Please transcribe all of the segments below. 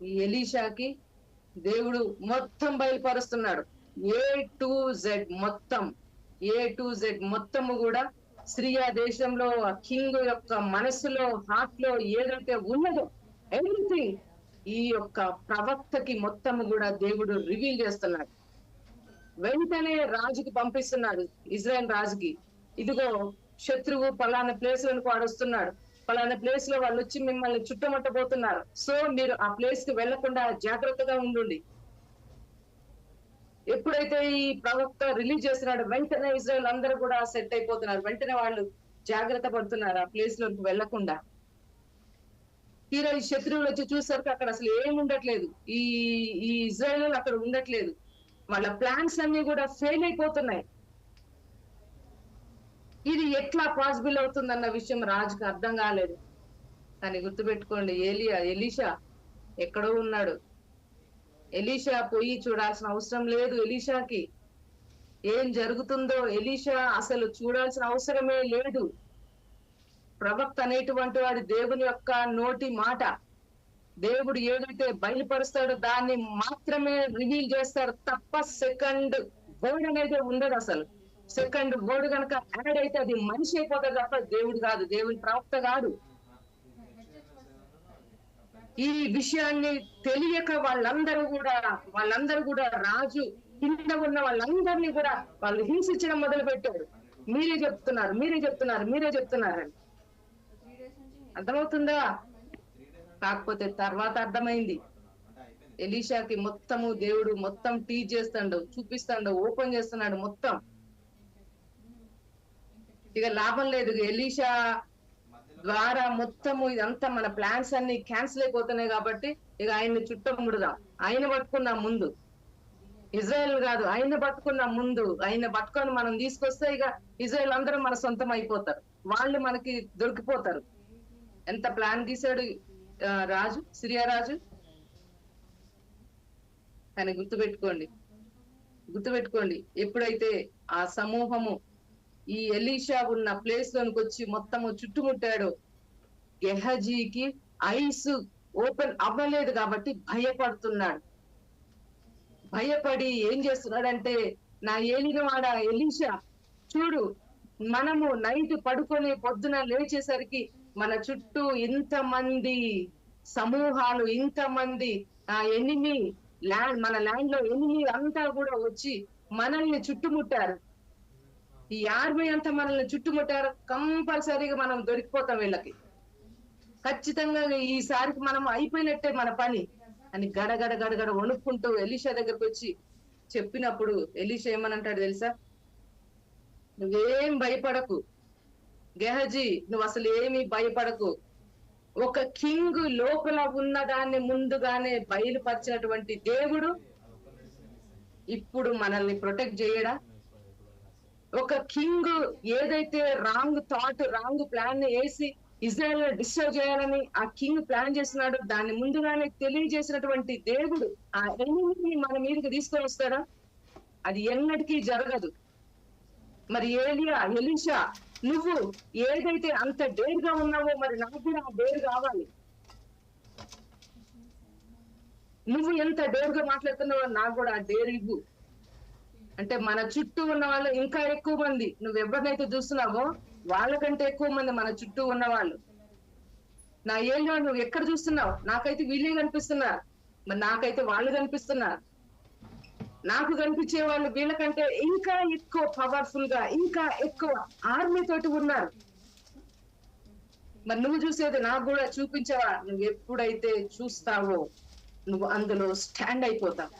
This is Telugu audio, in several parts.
ఈ ఎలీషాకి దేవుడు మొత్తం బయలుపరుస్తున్నాడు. ఏ టు జెడ్ మొత్తం, ఏ టు జెడ్ మొత్తము కూడా సిరియా దేశంలో ఆ కింగ్ యొక్క మనసులో, హార్ట్ లో ఏదైతే ఉన్నదో ఎవ్రీథింగ్ ఈ యొక్క ప్రవక్తకి మొత్తము కూడా దేవుడు రివీల్ చేస్తున్నాడు. వెంటనే రాజుకి పంపిస్తున్నాడు, ఇజ్రాయెల్ రాజుకి. ఇదిగో శత్రువు పలానా ప్లేస్ లోనికి వాడు వస్తున్నాడు, పలానా ప్లేస్ లో వాళ్ళు వచ్చి మిమ్మల్ని చుట్టముట్టబోతున్నారు. సో మీరు ఆ ప్లేస్ కి వెళ్లకుండా జాగ్రత్తగా ఉండండి. ఎప్పుడైతే ఈ ప్రవక్త రిలీజ్ చేస్తున్నాడు వెంటనే ఇజ్రాయెల్ అందరూ కూడా సెట్ అయిపోతున్నారు. వెంటనే వాళ్ళు జాగ్రత్త పడుతున్నారు ఆ ప్లేస్ లోకి వెళ్లకుండా. తీరా ఈ శత్రువులు వచ్చి చూసరికి అక్కడ అసలు ఏమి ఉండట్లేదు, ఈ ఈ ఇజ్రాయెల్ అక్కడ ఉండట్లేదు. వాళ్ళ ప్లాన్స్ అన్ని కూడా ఫెయిల్ అయిపోతున్నాయి. ఇది ఎట్లా పాసిబుల్ అవుతుందన్న విషయం రాజుకు అర్థం కాలేదు. కానీ గుర్తుపెట్టుకోండి, ఎలీషా ఎక్కడో ఉన్నాడు. ఎలీషా పోయి చూడాల్సిన అవసరం లేదు. ఎలీషాకి ఏం జరుగుతుందో ఎలీషా అసలు చూడాల్సిన అవసరమే లేదు. ప్రవక్త అనేటువంటి వాడి దేవుని యొక్క నోటి మాట, దేవుడు ఏదైతే బయలుపరుస్తాడో దాన్ని మాత్రమే రివీల్ చేస్తాడు తప్ప సెకండ్ వర్డ్ అనేది ఉండదు. అసలు సెకండ్ వర్డ్ కనుక యాడ్ అయితే అది మనిషి అయిపోతాడు తప్ప దేవుడు కాదు, దేవుని ప్రవక్త కాదు. ఈ విషయాన్ని తెలియక వాళ్ళందరూ కూడా రాజు కింద ఉన్న వాళ్ళందరినీ కూడా వాళ్ళు హింసించడం మొదలు పెట్టారు. మీరే చెప్తున్నారు అని. అర్థమవుతుందా? కాకపోతే తర్వాత అర్థమైంది. ఎలీషాకి మొత్తము దేవుడు మొత్తం టీచ్ చేస్తాడు, చూపిస్తాడు, ఓపెన్ చేస్తున్నాడు మొత్తం. ఇక లాభం లేదు. ఎలీషా ద్వారా మొత్తము ఇదంతా మన ప్లాన్స్ అన్ని క్యాన్సిల్ అయిపోతున్నాయి కాబట్టి ఇక ఆయన్ని చుట్టముడుదాం. ఆయన పట్టుకున్నాం ముందు, ఇజ్రాయెల్ కాదు, ఆయన పట్టుకున్నాం ముందు. ఆయన పట్టుకొని మనం తీసుకొస్తే ఇక ఇజ్రాయెల్ అందరూ మన సొంతం అయిపోతారు, వాళ్ళు మనకి దొరికిపోతారు. ఎంత ప్లాన్ తీశాడు రాజు, సిరియా రాజు. కానీ గుర్తుపెట్టుకోండి, ఎప్పుడైతే ఆ సమూహము ఈ ఎలీషా ఉన్న ప్లేస్ లోనికి వచ్చి మొత్తము చుట్టుముట్టాడో గెహజీకి ఐస్ ఓపెన్ అవ్వలేదు కాబట్టి భయపడుతున్నాడు. భయపడి ఏం చేస్తున్నాడంటే, నా ఏలినవాడ ఎలీషా చూడు, మనము నైట్ పడుకొని పొద్దున లేచేసరికి మన చుట్టూ ఇంతమంది సమూహాలు, ఇంతమంది ఎనిమి మన ల్యాండ్ లో ఎనిమి అంతా కూడా వచ్చి మనల్ని చుట్టుముట్టారు. ఈ ఆర్మీ అంతా మనల్ని చుట్టుముట్టారు, కంపల్సరీగా మనం దొరికిపోతాం వీళ్ళకి. ఖచ్చితంగా ఈసారికి మనం అయిపోయినట్టే మన పని అని గడగడ వణుక్కుంటూ ఎలీషా దగ్గరకు వచ్చి చెప్పినప్పుడు ఎలీషా ఏమనంటాడు తెలుసా? నువ్వేం భయపడకు గెహజీ, నువ్వు అసలు ఏమీ భయపడకు. ఒక కింగ్ లోపల ఉన్న దాన్ని ముందుగానే బయలుపరిచినటువంటి దేవుడు ఇప్పుడు మనల్ని ప్రొటెక్ట్ చేయడా? ఒక కింగ్ ఏదైతే రాంగ్ థాట్, రాంగ్ ప్లాన్ వేసి ఇజ్రాయెల్ డిస్టర్బ్ చేయాలని ఆ కింగ్ ప్లాన్ చేస్తున్నాడు, దాన్ని ముందుగానే తెలియజేసినటువంటి దేవుడు ఆ ఎనిమిని మన మీదకి తీసుకొని వస్తాడా? అది ఎన్నటికీ జరగదు. మరి ఎలీషా నువ్వు ఏదైతే అంత డేర్గా ఉన్నావో, మరి నాకు కూడా ఆ డేర్ కావాలి. నువ్వు ఎంత డేర్గా మాట్లాడుతున్నావో నాకు కూడా ఆ డేర్ ఇవ్వు అంటే, మన చుట్టూ ఉన్న వాళ్ళు ఇంకా ఎక్కువ మంది, నువ్వు ఎవరినైతే చూస్తున్నావో వాళ్ళకంటే ఎక్కువ మంది మన చుట్టూ ఉన్న వాళ్ళు. నా ఏళ్ళో నువ్వు ఎక్కడ చూస్తున్నావు? నాకైతే వీళ్ళే కనిపిస్తున్నారు, మరి నాకైతే వాళ్ళు కనిపిస్తున్నారు. నాకు కనిపించే వాళ్ళు వీళ్ళకంటే ఇంకా ఎక్కువ పవర్ఫుల్ గా, ఇంకా ఎక్కువ ఆర్మీ తోటి ఉన్నారు. మరి నువ్వు చూసేది నాకు కూడా చూపించవా? నువ్వు ఎప్పుడైతే చూస్తావో నువ్వు అందులో స్టాండ్ అయిపోతావు.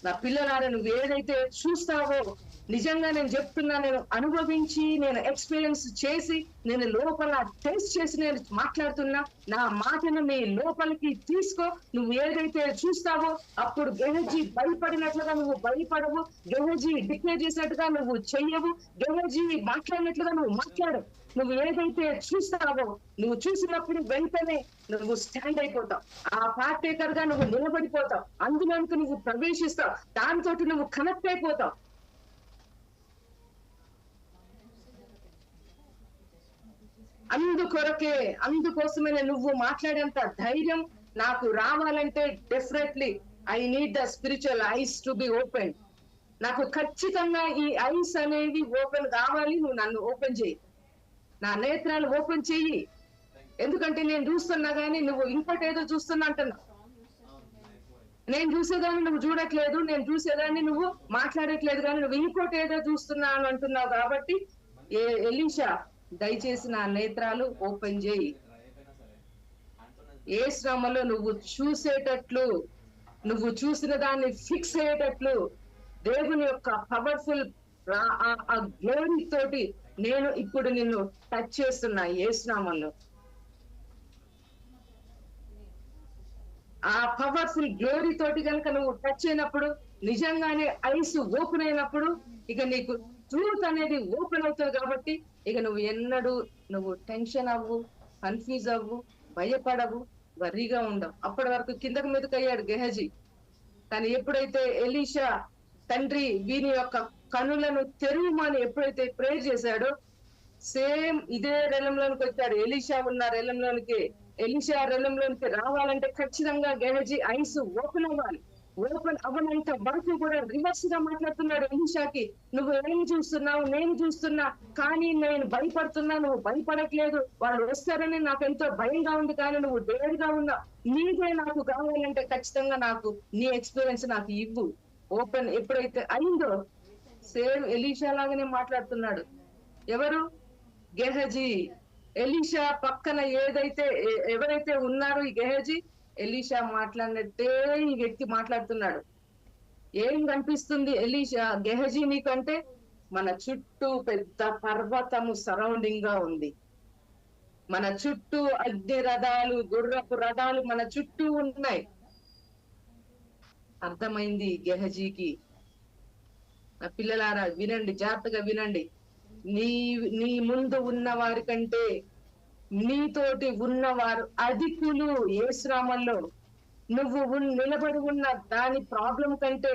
నా పిల్లలారా, నువ్వు ఏదైతే చూస్తావో, నిజంగా నేను చెప్తున్నా, నేను అనుభవించి, నేను ఎక్స్పీరియన్స్ చేసి, నేను లోపల టేస్ట్ చేసి నేను మాట్లాడుతున్నా. నా మాటను నీ లోపలికి తీసుకో. నువ్వు ఏదైతే చూస్తావో అప్పుడు గెహజీ భయపడినట్లుగా నువ్వు భయపడవు, గెహజీ డిక్లేర్ చేసినట్టుగా నువ్వు చెయ్యవు, గెహజీ మాట్లాడినట్లుగా నువ్వు మాట్లాడవు. నువ్వు ఏదైతే చూస్తావో, నువ్వు చూసినప్పుడు వెంటనే నువ్వు స్టాండ్ అయిపోతావు. ఆ పార్టేకర్ గా నువ్వు నిలబడిపోతావు, అందులోనికి నువ్వు ప్రవేశిస్తావు, దాంతో నువ్వు కనెక్ట్ అయిపోతావు. అందుకోసమే నువ్వు మాట్లాడేంత ధైర్యం నాకు రావాలంటే definitely I need the spiritual ice to be open. నాకు ఖచ్చితంగా ఈ ఐస్ అనేది ఓపెన్ కావాలి. నువ్వు నన్ను ఓపెన్ చేయి, నా నేత్రాలు ఓపెన్ చెయ్యి. ఎందుకంటే నేను చూస్తున్నా కానీ నువ్వు ఇంకోటి ఏదో చూస్తున్నా అంటున్నావు. నేను చూసేదాన్ని నువ్వు చూడట్లేదు, నేను చూసేదాన్ని నువ్వు మాట్లాడట్లేదు, కానీ నువ్వు ఇంకోటి ఏదో చూస్తున్నాను అంటున్నావు. కాబట్టి ఎలీషా దయచేసి నా నేత్రాలు ఓపెన్ చేయి. ఏ శ్రమలో నువ్వు చూసేటట్లు, నువ్వు చూసిన దాన్ని ఫిక్స్ అయ్యేటట్లు దేవుని యొక్క పవర్ఫుల్ ఆ గ్లోరీ తోటి నేను ఇప్పుడు నిన్ను టచ్ చేస్తున్నా యేసు నామములో. ఆ పవర్ఫుల్ గ్లోరీ తోటి కనుక నువ్వు టచ్ అయినప్పుడు, నిజంగానే ఐస్ ఓపెన్ అయినప్పుడు, ఇక నీకు ట్రూత్ అనేది ఓపెన్ అవుతుంది. కాబట్టి ఇక నువ్వు ఎన్నడూ నువ్వు టెన్షన్ అవ్వు, కన్ఫ్యూజ్ అవ్వు, భయపడవు, వర్రీగా ఉండవు. అప్పటి వరకు కిందకు మీదకి అయ్యాడు గెహజీ. కానీ ఎప్పుడైతే ఎలీషా తండ్రి వీని యొక్క కనులను తెరువమని ఎప్పుడైతే ప్రేయర్ చేశాడో, సేమ్ ఇదే రెలంలోనికి వచ్చాడు. ఎలీషా ఉన్న రెలంలోనికి, ఎలీషా రెలంలోనికి రావాలంటే ఖచ్చితంగా గెహజీ ఐస్ ఓపెన్ అవ్వాలి. ఓపెన్ అవ్వనంత వరకు కూడా రివర్స్ గా మాట్లాడుతున్నాడు ఎలీషాకి. నువ్వు ఏం చూస్తున్నావు, నేను చూస్తున్నా, కానీ నేను భయపడుతున్నా, నువ్వు భయపడట్లేదు. వాళ్ళు వస్తారని నాకు ఎంతో భయంగా ఉంది, కానీ నువ్వు డేర్గా ఉన్నావు. నీదే నాకు కావాలంటే ఖచ్చితంగా నాకు నీ ఎక్స్పీరియన్స్ నాకు ఇవ్వు. ఓపెన్ ఎప్పుడైతే అయిందో సేమ్ ఎలీషా లాగానే మాట్లాడుతున్నాడు. ఎవరు? గెహజీ. ఎలీషా పక్కన ఎవరైతే ఉన్నారో ఈ గెహజీ, ఎలీషా మాట్లాడినట్టే ఈ వ్యక్తి మాట్లాడుతున్నాడు. ఏం కనిపిస్తుంది గెహజీ నీకంటే? మన చుట్టూ పెద్ద పర్వతము సరౌండింగ్ గా ఉంది. మన చుట్టూ అగ్ని రథాలు, గుర్రపు రథాలు మన చుట్టూ ఉన్నాయి. అర్థమైంది గెహజీకి. నా పిల్లలారా వినండి, జాగ్రత్తగా వినండి. నీ ముందు ఉన్న వారి కంటే నీతోటి ఉన్నవారు అధికులు. యేసునామములో నువ్వు నిలబడి ఉన్న దాని ప్రాబ్లం కంటే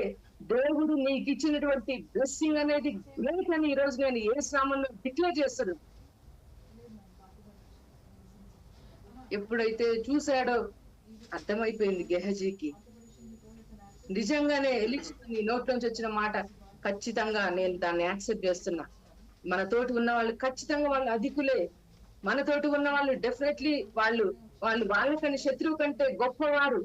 దేవుడు నీకు ఇచ్చినటువంటి బ్లెస్సింగ్ అనేది గ్రేట్ అని ఈ రోజు నేను యేసునామములో డిక్లేర్ చేస్తాను. ఎప్పుడైతే చూశాడో అర్థమైపోయింది గెహజీకి. నిజంగానే ఎలీషా నీ నోట్లోంచి వచ్చిన మాట ఖచ్చితంగా నేను దాన్ని యాక్సెప్ట్ చేస్తున్నా. మన తోటి ఉన్న వాళ్ళు ఖచ్చితంగా వాళ్ళు అధికులే. మనతోటి ఉన్న వాళ్ళు డెఫినెట్లీ వాళ్ళకని శత్రువు కంటే గొప్పవారు.